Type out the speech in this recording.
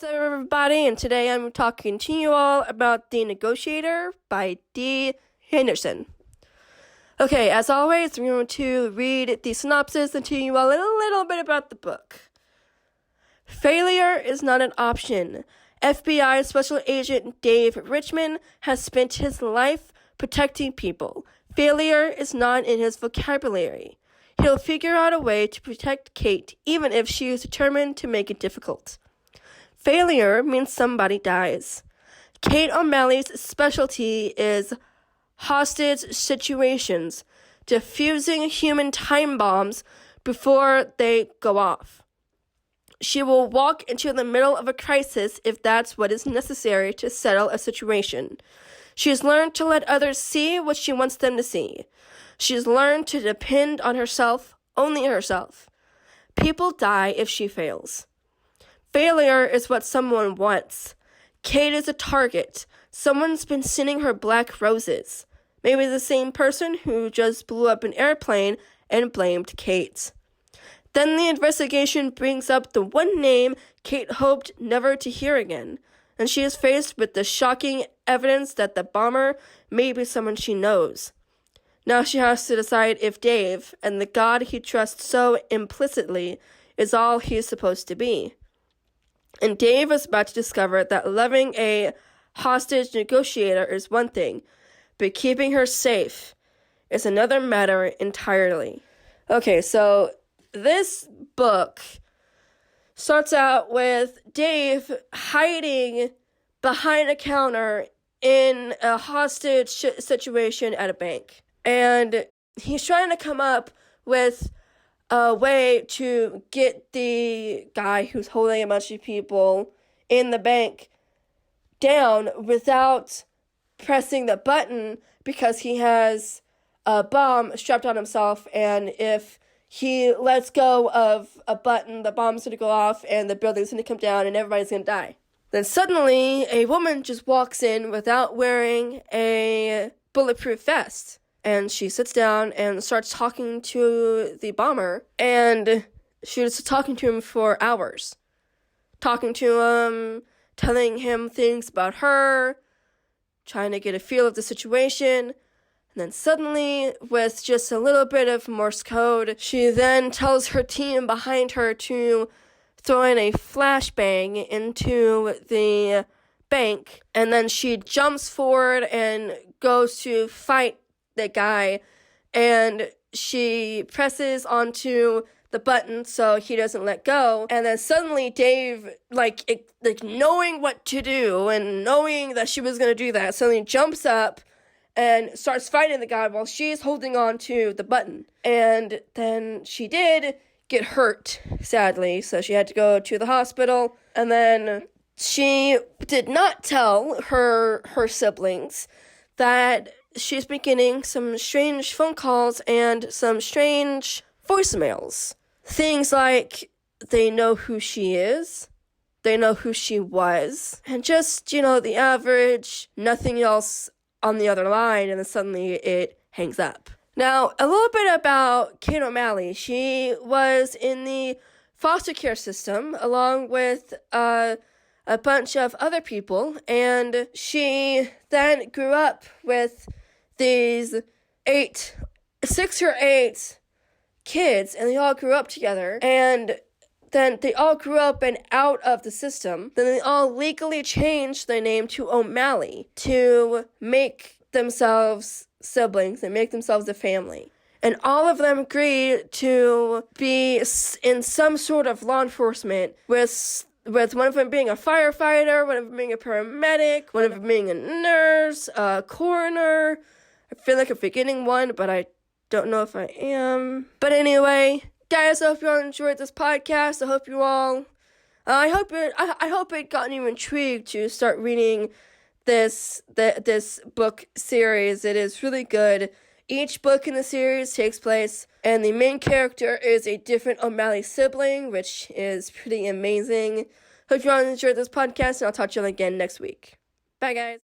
What's up, everybody? And today I'm talking to you all about The Negotiator by D. Henderson. Okay, as always, I'm going to read the synopsis and tell you all a little bit about the book. Failure is not an option. FBI Special Agent Dave Richmond has spent his life protecting people. Failure is not in his vocabulary. He'll figure out a way to protect Kate, even if she is determined to make it difficult. Failure means somebody dies. Kate O'Malley's specialty is hostage situations, defusing human time bombs before they go off. She will walk into the middle of a crisis if that's what is necessary to settle a situation. She has learned to let others see what she wants them to see. She has learned to depend on herself, only herself. People die if she fails. Failure is what someone wants. Kate is a target. Someone's been sending her black roses. Maybe the same person who just blew up an airplane and blamed Kate. Then the investigation brings up the one name Kate hoped never to hear again, and she is faced with the shocking evidence that the bomber may be someone she knows. Now she has to decide if Dave, and the God he trusts so implicitly, is all he's supposed to be. And Dave is about to discover that loving a hostage negotiator is one thing, but keeping her safe is another matter entirely. Okay, so this book starts out with Dave hiding behind a counter in a hostage situation at a bank. And he's trying to come up with a way to get the guy who's holding a bunch of people in the bank down without pressing the button, because he has a bomb strapped on himself, and if he lets go of a button, the bomb's going to go off and the building's going to come down and everybody's going to die. Then suddenly a woman just walks in without wearing a bulletproof vest. And she sits down and starts talking to the bomber, and she was talking to him for hours. Talking to him, telling him things about her, trying to get a feel of the situation. And then suddenly, with just a little bit of Morse code, she then tells her team behind her to throw in a flashbang into the bank. And then she jumps forward and goes to fight the guy, and she presses onto the button so he doesn't let go. And then suddenly Dave, like knowing what to do and knowing that she was going to do that, suddenly jumps up and starts fighting the guy while she's holding on to the button. And then she did get hurt, sadly, so she had to go to the hospital. And then she did not tell her siblings that she's been getting some strange phone calls and some strange voicemails. Things like, they know who she is, they know who she was, and just, the average, nothing else on the other line, and then suddenly it hangs up. Now, a little bit about Kate O'Malley. She was in the foster care system along with a bunch of other people, and she then grew up with these 6 or 8 kids, and they all grew up together, and then they all grew up and out of the system. Then they all legally changed their name to O'Malley to make themselves siblings and make themselves a family. And all of them agreed to be in some sort of law enforcement, with one of them being a firefighter, one of them being a paramedic, one of them being a nurse, a coroner. I feel like I'm forgetting one, but I don't know if I am. But anyway, guys, I hope you all enjoyed this podcast. I hope you all, I hope it got you intrigued to start reading this book series. It is really good. Each book in the series takes place, and the main character is a different O'Malley sibling, which is pretty amazing. Hope you all enjoyed this podcast, and I'll talk to you all again next week. Bye, guys.